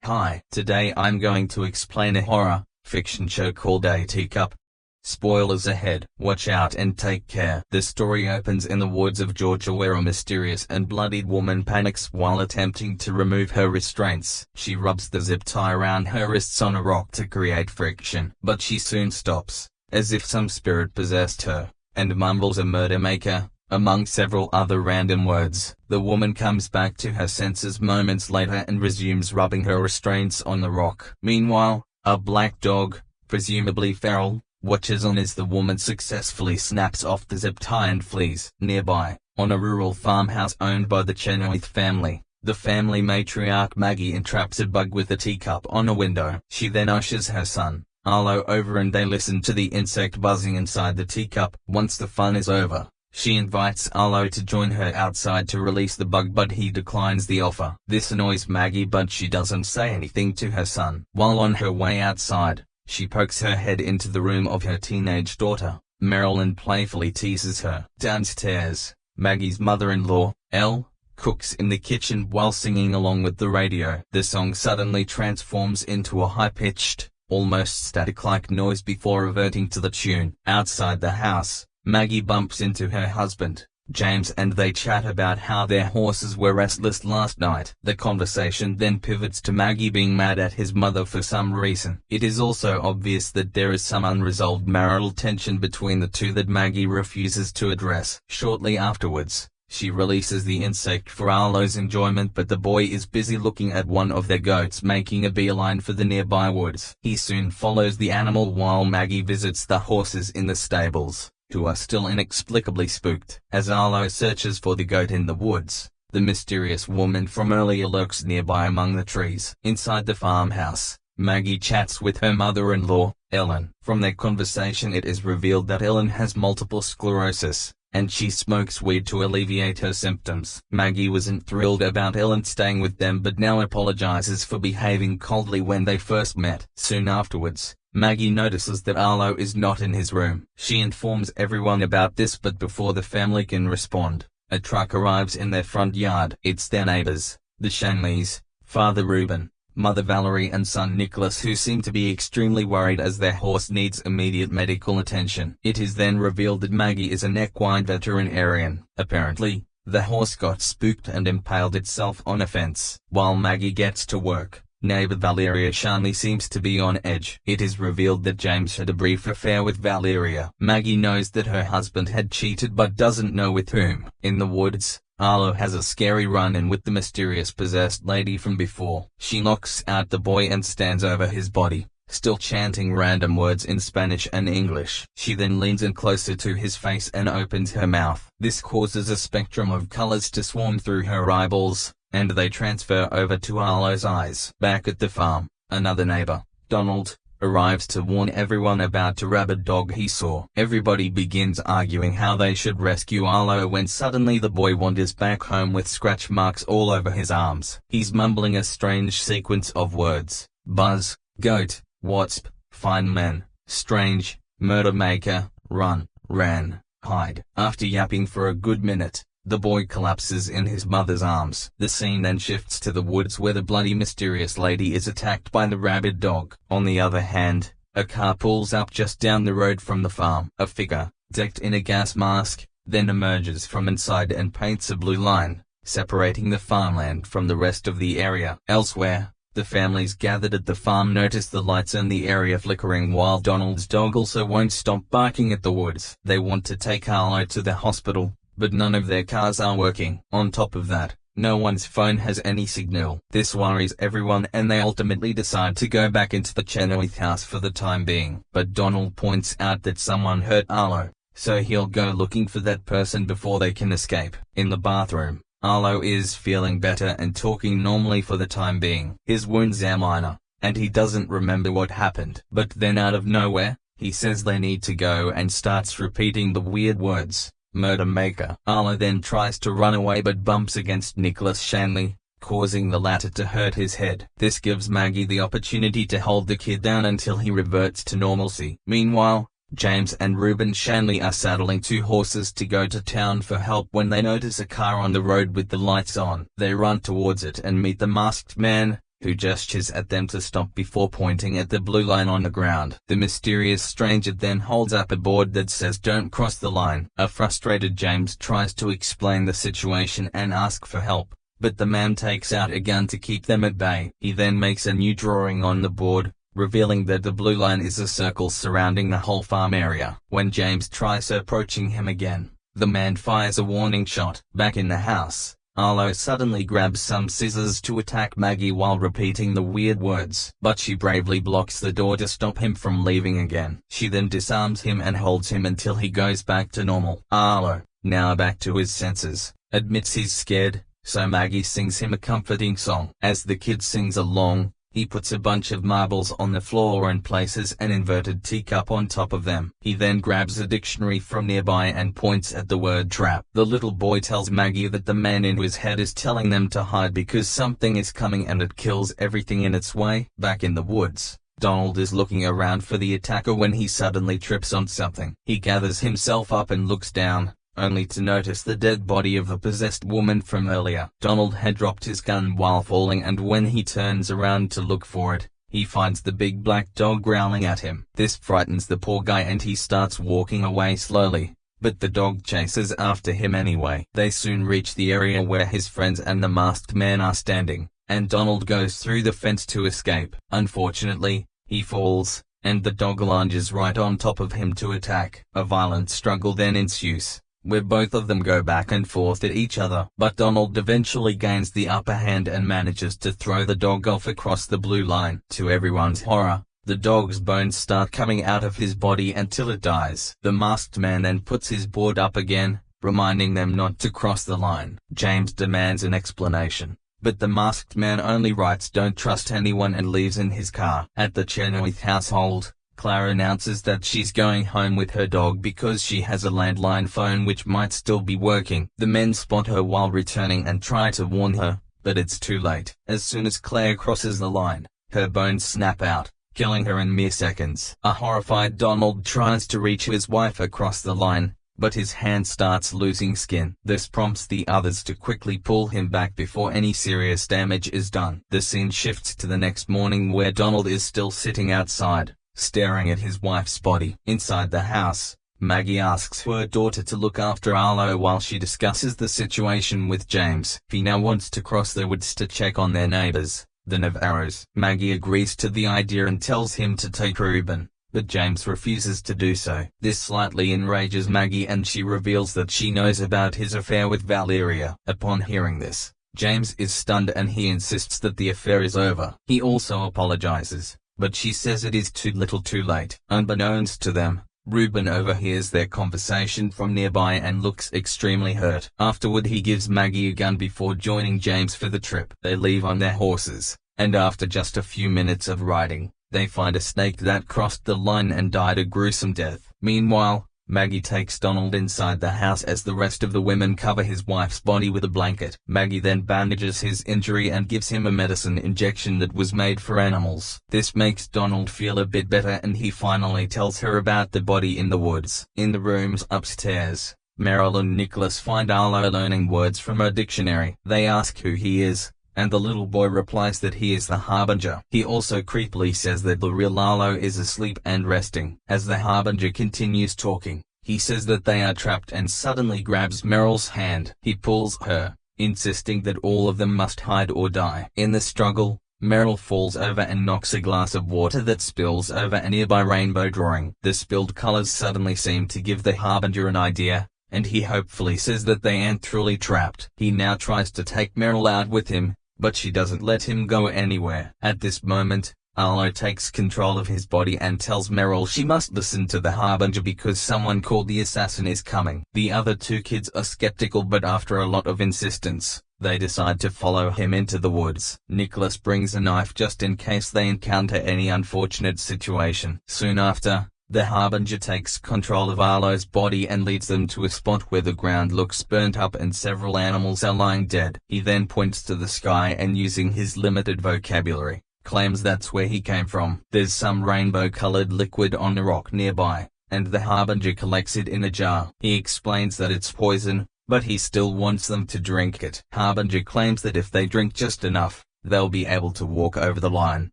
Hi, today I'm going to explain a horror fiction show called A Teacup. Spoilers ahead, watch out and take care. The story opens in the woods of Georgia where a mysterious and bloodied woman panics while attempting to remove her restraints. She rubs the zip tie around her wrists on a rock to create friction, but she soon stops, as if some spirit possessed her, and mumbles a murder maker, among several other random words. The woman comes back to her senses moments later and resumes rubbing her restraints on the rock. Meanwhile, a black dog, presumably feral, watches on as the woman successfully snaps off the zip tie and flees. Nearby, on a rural farmhouse owned by the Chenoweth family, the family matriarch Maggie entraps a bug with a teacup on a window. She then ushers her son, Arlo, over and they listen to the insect buzzing inside the teacup. Once the fun is over, she invites Arlo to join her outside to release the bug, but he declines the offer. This annoys Maggie, but she doesn't say anything to her son. While on her way outside, she pokes her head into the room of her teenage daughter, Meryl, and playfully teases her. Downstairs, Maggie's mother-in-law, Elle, cooks in the kitchen while singing along with the radio. The song suddenly transforms into a high-pitched, almost static-like noise before reverting to the tune. Outside the house, Maggie bumps into her husband, James, and they chat about how their horses were restless last night. The conversation then pivots to Maggie being mad at his mother for some reason. It is also obvious that there is some unresolved marital tension between the two that Maggie refuses to address. Shortly afterwards, she releases the insect for Arlo's enjoyment, but the boy is busy looking at one of their goats making a beeline for the nearby woods. He soon follows the animal while Maggie visits the horses in the stables, who are still inexplicably spooked. As Arlo searches for the goat in the woods, the mysterious woman from earlier lurks nearby among the trees. Inside the farmhouse, Maggie chats with her mother-in-law, Ellen. From their conversation it is revealed that Ellen has multiple sclerosis, and she smokes weed to alleviate her symptoms. Maggie wasn't thrilled about Ellen staying with them, but now apologizes for behaving coldly when they first met. Soon afterwards, Maggie notices that Arlo is not in his room. She informs everyone about this, but before the family can respond, a truck arrives in their front yard. It's their neighbors, the Shanleys, Father Reuben, Mother Valerie and son Nicholas, who seem to be extremely worried as their horse needs immediate medical attention. It is then revealed that Maggie is an equine veterinarian. Apparently, the horse got spooked and impaled itself on a fence. While Maggie gets to work, neighbor Valeria Shanley seems to be on edge. It is revealed that James had a brief affair with Valeria. Maggie knows that her husband had cheated but doesn't know with whom. In the woods, Arlo has a scary run-in with the mysterious possessed lady from before. She knocks out the boy and stands over his body, still chanting random words in Spanish and English. She then leans in closer to his face and opens her mouth. This causes a spectrum of colors to swarm through her eyeballs, and they transfer over to Arlo's eyes. Back at the farm, another neighbor, Donald, arrives to warn everyone about a rabid dog he saw. Everybody begins arguing how they should rescue Arlo when suddenly the boy wanders back home with scratch marks all over his arms. He's mumbling a strange sequence of words: buzz, goat, wasp, fine man, strange, murder maker, run, ran, hide. After yapping for a good minute, the boy collapses in his mother's arms. The scene then shifts to the woods where the bloody mysterious lady is attacked by the rabid dog. On the other hand, a car pulls up just down the road from the farm. A figure, decked in a gas mask, then emerges from inside and paints a blue line, separating the farmland from the rest of the area. Elsewhere, the families gathered at the farm notice the lights in the area flickering while Donald's dog also won't stop barking at the woods. They want to take Arlo to the hospital, but none of their cars are working. On top of that, no one's phone has any signal. This worries everyone and they ultimately decide to go back into the Chenoweth house for the time being. But Donald points out that someone hurt Arlo, so he'll go looking for that person before they can escape. In the bathroom, Arlo is feeling better and talking normally for the time being. His wounds are minor, and he doesn't remember what happened. But then out of nowhere, he says they need to go and starts repeating the weird words: murder maker. Arlo then tries to run away but bumps against Nicholas Shanley, causing the latter to hurt his head. This gives Maggie the opportunity to hold the kid down until he reverts to normalcy. Meanwhile, James and Reuben Shanley are saddling two horses to go to town for help when they notice a car on the road with the lights on. They run towards it and meet the masked man, who gestures at them to stop before pointing at the blue line on the ground. The mysterious stranger then holds up a board that says "Don't cross the line." A frustrated James tries to explain the situation and ask for help, but the man takes out a gun to keep them at bay. He then makes a new drawing on the board, revealing that the blue line is a circle surrounding the whole farm area. When James tries approaching him again, the man fires a warning shot. Back in the house, Arlo suddenly grabs some scissors to attack Maggie while repeating the weird words, but she bravely blocks the door to stop him from leaving again. She then disarms him and holds him until he goes back to normal. Arlo, now back to his senses, admits he's scared, so Maggie sings him a comforting song. As the kid sings along, he puts a bunch of marbles on the floor and places an inverted teacup on top of them. He then grabs a dictionary from nearby and points at the word trap. The little boy tells Maggie that the man in his head is telling them to hide because something is coming and it kills everything in its way. Back in the woods, Donald is looking around for the attacker when he suddenly trips on something. He gathers himself up and looks down, only to notice the dead body of the possessed woman from earlier. Donald had dropped his gun while falling, and when he turns around to look for it, he finds the big black dog growling at him. This frightens the poor guy and he starts walking away slowly, but the dog chases after him anyway. They soon reach the area where his friends and the masked man are standing, and Donald goes through the fence to escape. Unfortunately, he falls, and the dog lunges right on top of him to attack. A violent struggle then ensues, where both of them go back and forth at each other, but Donald eventually gains the upper hand and manages to throw the dog off across the blue line. To everyone's horror, the dog's bones start coming out of his body until it dies. The masked man then puts his board up again, reminding them not to cross the line. James demands an explanation, but the masked man only writes "Don't trust anyone" and leaves in his car. At the Chenoweth household, Claire announces that she's going home with her dog because she has a landline phone which might still be working. The men spot her while returning and try to warn her, but it's too late. As soon as Claire crosses the line, her bones snap out, killing her in mere seconds. A horrified Donald tries to reach his wife across the line, but his hand starts losing skin. This prompts the others to quickly pull him back before any serious damage is done. The scene shifts to the next morning where Donald is still sitting outside, staring at his wife's body. Inside the house, Maggie asks her daughter to look after Arlo while she discusses the situation with James. He now wants to cross the woods to check on their neighbors, the Navarros. Maggie agrees to the idea and tells him to take Ruben, but James refuses to do so. This slightly enrages Maggie and she reveals that she knows about his affair with Valeria. Upon hearing this, James is stunned and he insists that the affair is over. He also apologizes, but she says it is too little too late. Unbeknownst to them, Ruben overhears their conversation from nearby and looks extremely hurt. Afterward he gives Maggie a gun before joining James for the trip. They leave on their horses, and after just a few minutes of riding, they find a snake that crossed the line and died a gruesome death. Meanwhile, Maggie takes Donald inside the house as the rest of the women cover his wife's body with a blanket. Maggie then bandages his injury and gives him a medicine injection that was made for animals. This makes Donald feel a bit better and he finally tells her about the body in the woods. In the rooms upstairs, Meryl and Nicholas find Arlo learning words from a dictionary. They ask who he is, and the little boy replies that he is the Harbinger. He also creepily says that the real Arlo is asleep and resting. As the Harbinger continues talking, he says that they are trapped and suddenly grabs Meryl's hand. He pulls her, insisting that all of them must hide or die. In the struggle, Meryl falls over and knocks a glass of water that spills over a nearby rainbow drawing. The spilled colors suddenly seem to give the Harbinger an idea, and he hopefully says that they aren't truly trapped. He now tries to take Meryl out with him, but she doesn't let him go anywhere. At this moment, Arlo takes control of his body and tells Meryl she must listen to the Harbinger because someone called the assassin is coming. The other two kids are skeptical, but after a lot of insistence, they decide to follow him into the woods. Nicholas brings a knife just in case they encounter any unfortunate situation. Soon after, the Harbinger takes control of Arlo's body and leads them to a spot where the ground looks burnt up and several animals are lying dead. He then points to the sky and, using his limited vocabulary, claims that's where he came from. There's some rainbow-colored liquid on the rock nearby, and the Harbinger collects it in a jar. He explains that it's poison, but he still wants them to drink it. Harbinger claims that if they drink just enough, they'll be able to walk over the line.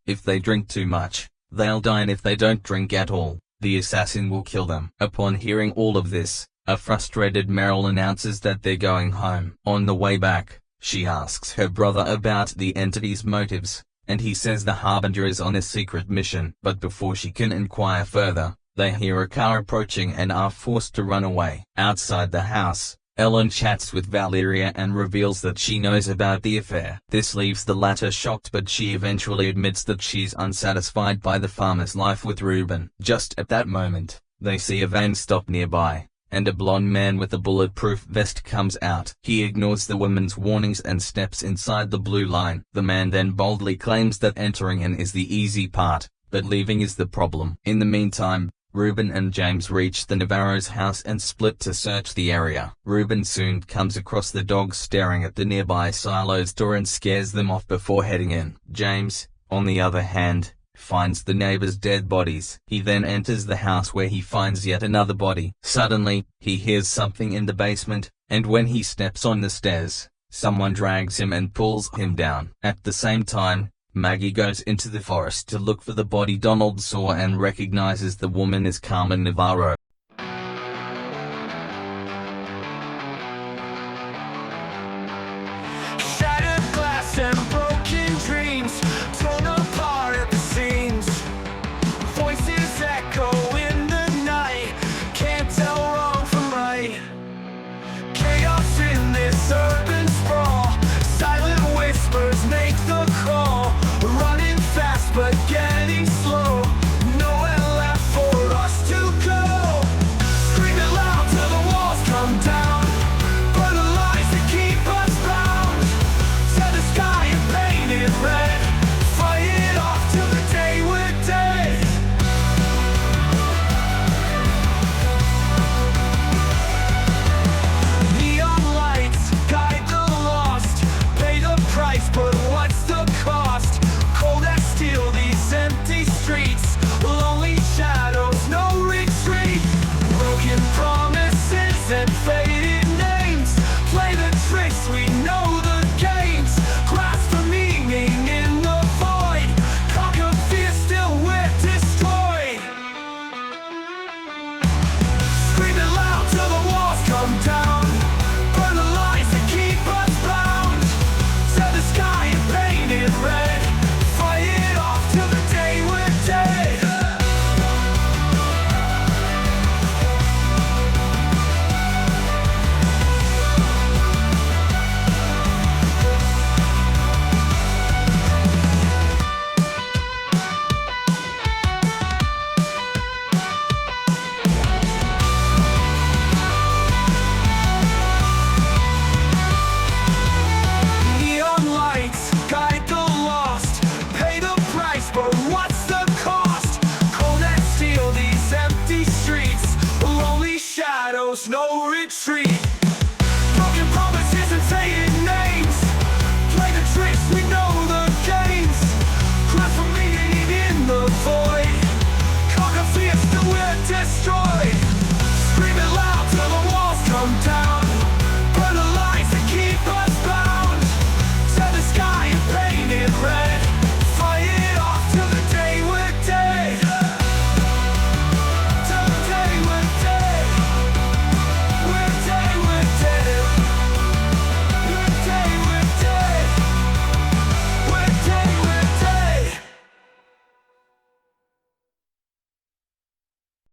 If they drink too much, they'll die, and if they don't drink at all, the assassin will kill them. Upon hearing all of this, a frustrated Meryl announces that they're going home. On the way back, she asks her brother about the entity's motives, and he says the Harbinger is on a secret mission. But before she can inquire further, they hear a car approaching and are forced to run away. Outside the house, Ellen chats with Valeria and reveals that she knows about the affair. This leaves the latter shocked, but she eventually admits that she's unsatisfied by the farmer's life with Ruben. Just at that moment, they see a van stop nearby, and a blond man with a bulletproof vest comes out. He ignores the woman's warnings and steps inside the blue line. The man then boldly claims that entering in is the easy part, but leaving is the problem. In the meantime, Ruben and James reach the Navarro's house and split to search the area. Ruben soon comes across the dogs staring at the nearby silo's door and scares them off before heading in. James, on the other hand, finds the neighbors' dead bodies. He then enters the house where he finds yet another body. Suddenly, he hears something in the basement, and when he steps on the stairs, someone drags him and pulls him down. At the same time, Maggie goes into the forest to look for the body Donald saw and recognizes the woman as Carmen Navarro.